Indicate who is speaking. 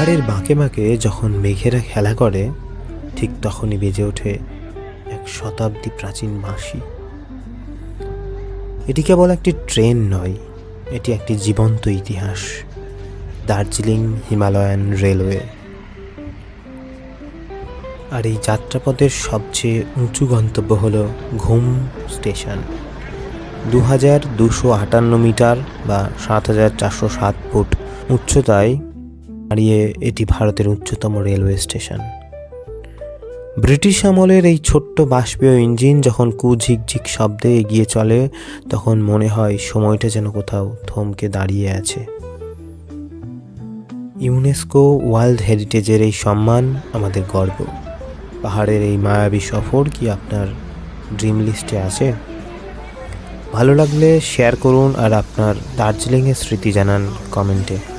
Speaker 1: পাহাড়ের বাঁকে বাঁকে যখন মেঘেরা খেলা করে, ঠিক তখনই বেজে ওঠে এক শতাব্দী প্রাচীন বাঁশি। এটি কেবল একটি ট্রেন নয়, এটি একটি জীবন্ত ইতিহাস। Darjeeling Himalayan railway. আর এই যাত্রাপথের সবচেয়ে উঁচু গন্তব্য হল ঘুম স্টেশন। 2258 মিটার বা 7407 ফুট উচ্চতায় দাঁড়িয়ে এটি ভারতের উচ্চতম রেলওয়ে স্টেশন। ব্রিটিশ আমলের এই ছোট্ট বাষ্পীয় ইঞ্জিন যখন কুঝিকঝিক শব্দে এগিয়ে চলে, তখন মনে হয় সময়টা যেন কোথাও থমকে দাঁড়িয়ে আছে। ইউনেস্কো ওয়ার্ল্ড হেরিটেজের এই সম্মান আমাদের গর্ব। পাহাড়ের এই মায়াবী সফর কি আপনার ড্রিম লিস্টে আছে? ভালো লাগলে শেয়ার করুন আর আপনার দার্জিলিংয়ের স্মৃতি জানান কমেন্টে।